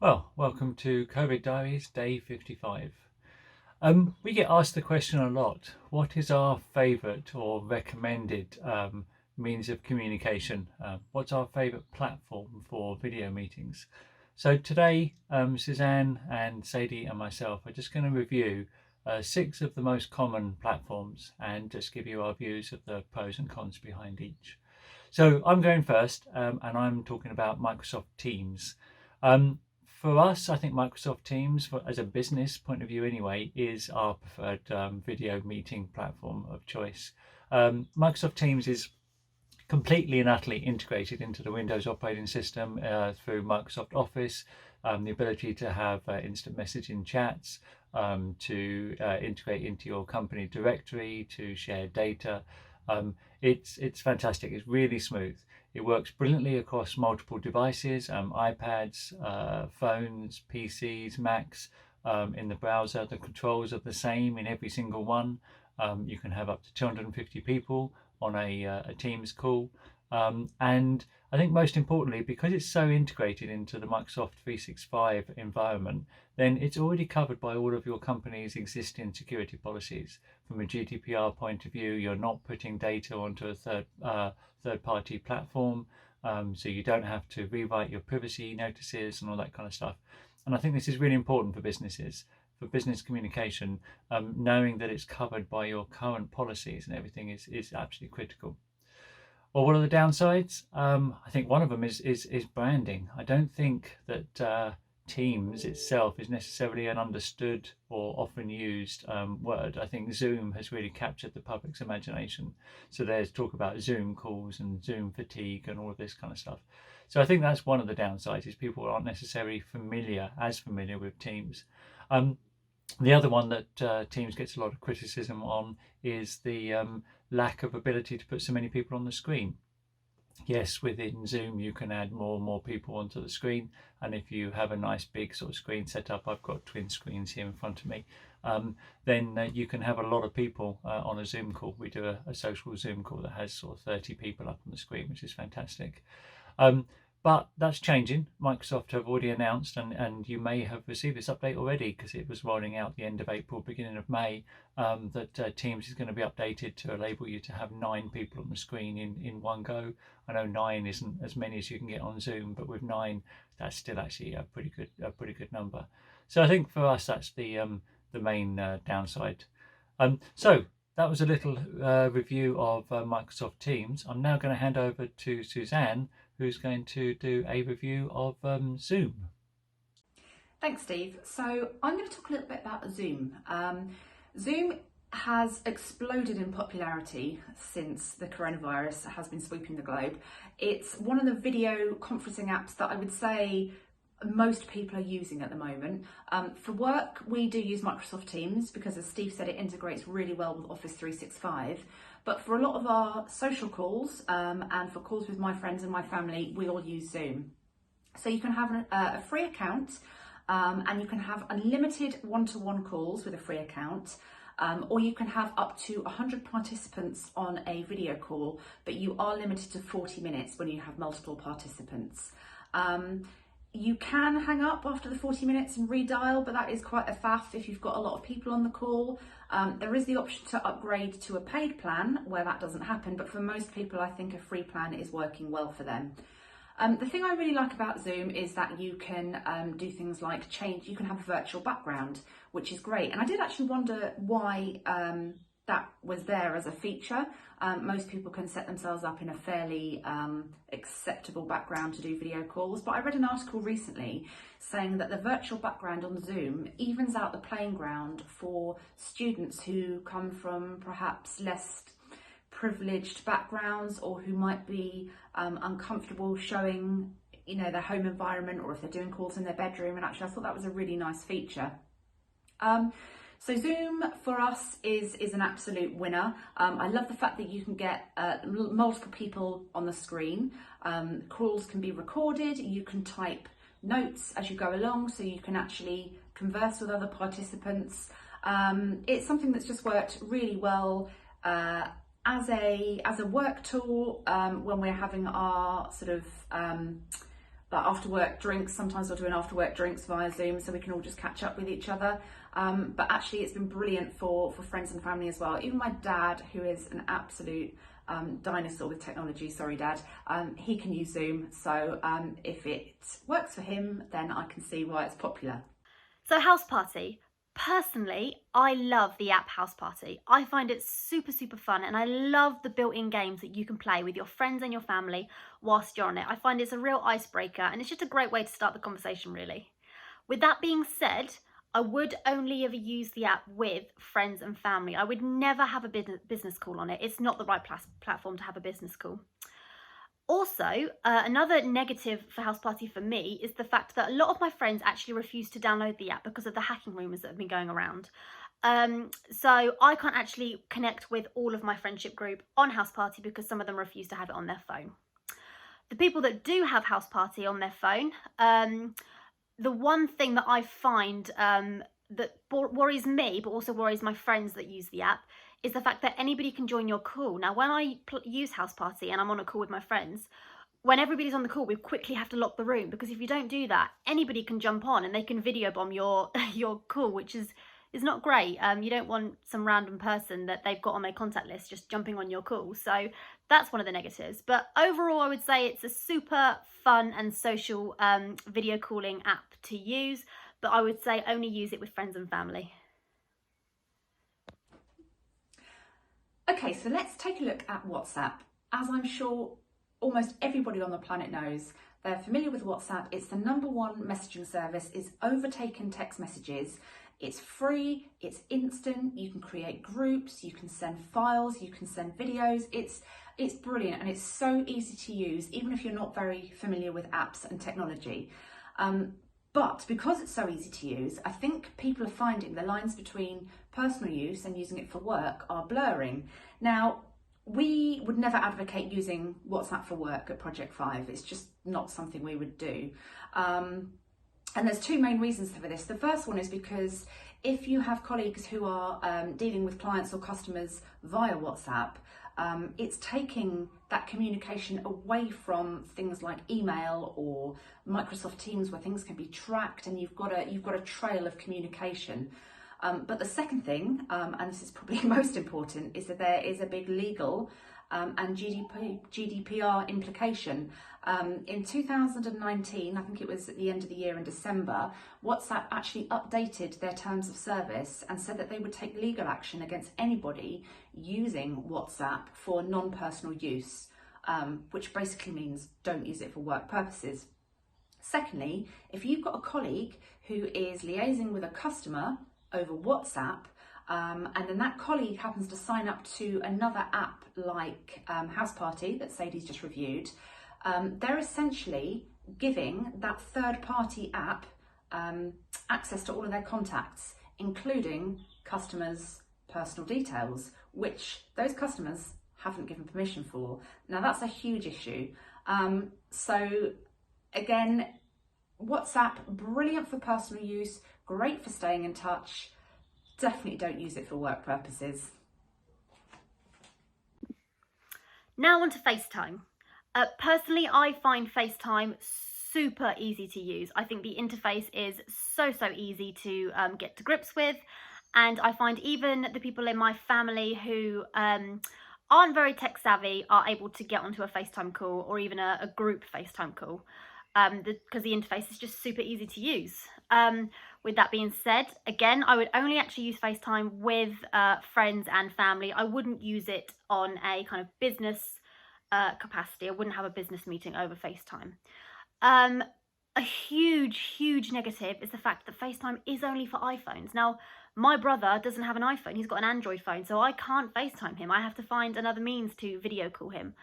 Well, welcome to Covidiaries, day 55. We get asked the question a lot, what is our favourite or recommended means of communication? What's our favourite platform for video meetings? So today, Suzanne and Sadie and myself are just going to review 6 of the most common platforms and just give you our views of the pros and cons behind each. So I'm going first, and I'm talking about Microsoft Teams. For us, I think Microsoft Teams, as a business point of view anyway, is our preferred video meeting platform of choice. Microsoft Teams is completely and utterly integrated into the Windows operating system through Microsoft Office, the ability to have instant messaging chats, to integrate into your company directory, to share data. It's fantastic. It's really smooth. It works brilliantly across multiple devices, iPads, phones, PCs, Macs. In the browser, the controls are the same in every single one. You can have up to 250 people on a Teams call. And I think most importantly, because it's so integrated into the Microsoft 365 environment, then it's already covered by all of your company's existing security policies. From a GDPR point of view, you're not putting data onto a third-party platform, so you don't have to rewrite your privacy notices and all that kind of stuff. And I think this is really important for businesses, for business communication. Knowing that it's covered by your current policies and everything is absolutely critical. Well, what are the downsides? I think one of them is branding. I don't think that Teams itself is necessarily an understood or often used word. I think Zoom has really captured the public's imagination. So there's talk about Zoom calls and Zoom fatigue and all of this kind of stuff. So I think that's one of the downsides, is people aren't necessarily as familiar with Teams. The other one that Teams gets a lot of criticism on is the lack of ability to put so many people on the screen. Yes, within Zoom you can add more and more people onto the screen, and if you have a nice big sort of screen set up, I've got twin screens here in front of me, then you can have a lot of people on a Zoom call. We do a social Zoom call that has sort of 30 people up on the screen, which is fantastic. But that's changing. Microsoft have already announced, and you may have received this update already because it was rolling out the end of April, beginning of May, that Teams is going to be updated to enable you to have 9 people on the screen in one go. I know 9 isn't as many as you can get on Zoom, but with 9, that's still actually a pretty good number. So I think for us that's the main downside. So that was a little review of Microsoft Teams. I'm now going to hand over to Suzanne, who's going to do a review of Zoom. Thanks, Steve. So I'm going to talk a little bit about Zoom. Zoom has exploded in popularity since the coronavirus has been sweeping the globe. It's one of the video conferencing apps that I would say most people are using at the moment. For work, we do use Microsoft Teams because, as Steve said, it integrates really well with Office 365. But for a lot of our social calls and for calls with my friends and my family, we all use Zoom. So you can have a free account and you can have unlimited one-to-one calls with a free account. Or you can have up to 100 participants on a video call, but you are limited to 40 minutes when you have multiple participants. You can hang up after the 40 minutes and redial, but that is quite a faff if you've got a lot of people on the call. There is the option to upgrade to a paid plan where that doesn't happen, but for most people, I think a free plan is working well for them. The thing I really like about Zoom is that you can do things like you can have a virtual background, which is great. And I did actually wonder why that was there as a feature. Most people can set themselves up in a fairly acceptable background to do video calls, but I read an article recently saying that the virtual background on Zoom evens out the playing ground for students who come from perhaps less privileged backgrounds, or who might be uncomfortable showing their home environment, or if they're doing calls in their bedroom. And actually I thought that was a really nice feature. So Zoom for us is an absolute winner. I love the fact that you can get multiple people on the screen. Calls can be recorded. You can type notes as you go along, so you can actually converse with other participants. It's something that's just worked really well as a work tool when we're having our sort of after work drinks. Sometimes we're doing after work drinks via Zoom so we can all just catch up with each other. But actually it's been brilliant for friends and family as well. Even my dad, who is an absolute dinosaur with technology, sorry Dad, he can use Zoom. So if it works for him, then I can see why it's popular. So House Party. Personally, I love the app House Party. I find it super, super fun, and I love the built-in games that you can play with your friends and your family whilst you're on it. I find it's a real icebreaker, and it's just a great way to start the conversation, really. With that being said, I would only ever use the app with friends and family. I would never have a business call on it. It's not the right platform to have a business call. Also, another negative for House Party for me is the fact that a lot of my friends actually refuse to download the app because of the hacking rumours that have been going around. So I can't actually connect with all of my friendship group on House Party because some of them refuse to have it on their phone. The people that do have House Party on their phone, the one thing that I find that worries me, but also worries my friends that use the app, is the fact that anybody can join your call. Now, when I use House Party and I'm on a call with my friends, when everybody's on the call, we quickly have to lock the room, because if you don't do that, anybody can jump on and they can video bomb your call, which is not great. You don't want some random person that they've got on their contact list just jumping on your call. So that's one of the negatives. But overall, I would say it's a super fun and social video calling app to use, but I would say only use it with friends and family. Okay, so let's take a look at WhatsApp. As I'm sure almost everybody on the planet knows, they're familiar with WhatsApp. It's the #1 messaging service. It's overtaken text messages. It's free, it's instant, you can create groups, you can send files, you can send videos. It's brilliant, and it's so easy to use, even if you're not very familiar with apps and technology. But because it's so easy to use, I think people are finding the lines between personal use and using it for work are blurring. Now, we would never advocate using WhatsApp for work at Project 5. It's just not something we would do. And there's two main reasons for this. The first one is because if you have colleagues who are dealing with clients or customers via WhatsApp, it's taking that communication away from things like email or Microsoft Teams, where things can be tracked and you've got a trail of communication. But the second thing, and this is probably most important, is that there is a big legal and GDPR implication. In 2019, I think it was at the end of the year in December, WhatsApp actually updated their terms of service and said that they would take legal action against anybody using WhatsApp for non-personal use, which basically means don't use it for work purposes. Secondly, if you've got a colleague who is liaising with a customer over WhatsApp, and then that colleague happens to sign up to another app like House Party that Sadie's just reviewed, they're essentially giving that third-party app access to all of their contacts, including customers' personal details, which those customers haven't given permission for. Now, that's a huge issue. So again, WhatsApp, brilliant for personal use, great for staying in touch. Definitely don't use it for work purposes. Now on to FaceTime. Personally, I find FaceTime super easy to use. I think the interface is so easy to get to grips with, and I find even the people in my family who aren't very tech savvy are able to get onto a FaceTime call or even a group FaceTime call, because the interface is just super easy to use. With that being said, again, I would only actually use FaceTime with friends and family. I wouldn't use it on a kind of business capacity. I wouldn't have a business meeting over FaceTime. A huge negative is the fact that FaceTime is only for iPhones. Now, my brother doesn't have an iPhone. He's got an Android phone, so I can't FaceTime him. I have to find another means to video call him.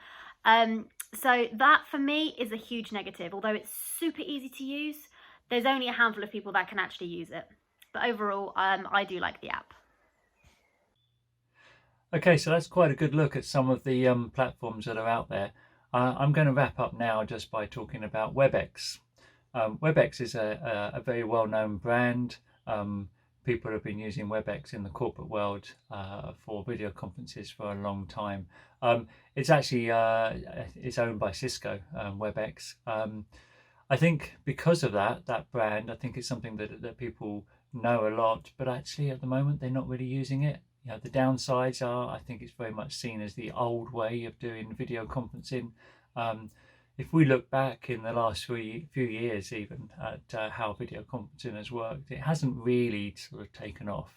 So that for me is a huge negative. Although it's super easy to use, there's only a handful of people that can actually use it. But overall, I do like the app. Okay, so that's quite a good look at some of the platforms that are out there. I'm going to wrap up now just by talking about WebEx. WebEx is a very well-known brand. People have been using WebEx in the corporate world for video conferences for a long time. It's actually it's owned by Cisco, WebEx. I think because of that brand, I think it's something that people know a lot, but actually at the moment they're not really using it. You know, the downsides are, I think it's very much seen as the old way of doing video conferencing. If we look back in the last few years even at how video conferencing has worked, it hasn't really sort of taken off.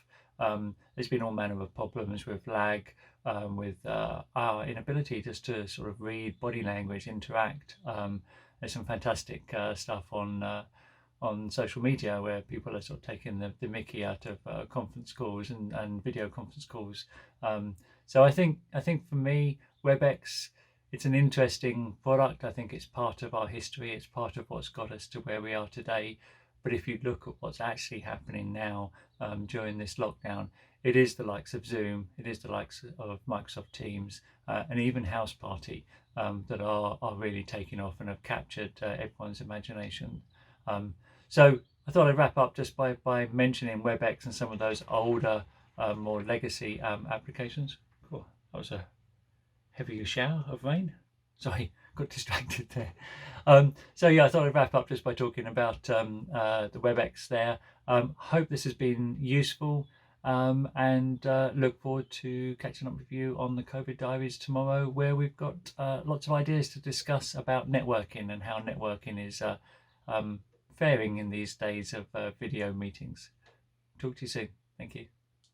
There's been all manner of problems with lag, with our inability just to sort of read body language, interact. There's some fantastic stuff on social media where people are sort of taking the mickey out of conference calls and video conference calls. So I think for me, WebEx, it's an interesting product. I think it's part of our history. It's part of what's got us to where we are today. But if you look at what's actually happening now during this lockdown, it is the likes of Zoom, it is the likes of Microsoft Teams, and even House Party that are really taking off and have captured everyone's imagination. So I thought I'd wrap up just by mentioning WebEx and some of those older, more legacy applications. Cool. That was a heavy shower of rain. Sorry, got distracted there. So yeah, I thought I'd wrap up just by talking about the WebEx there. Hope this has been useful, and look forward to catching up with you on the COVID Diaries tomorrow, where we've got lots of ideas to discuss about networking and how networking is faring in these days of video meetings. Talk to you soon. Thank you.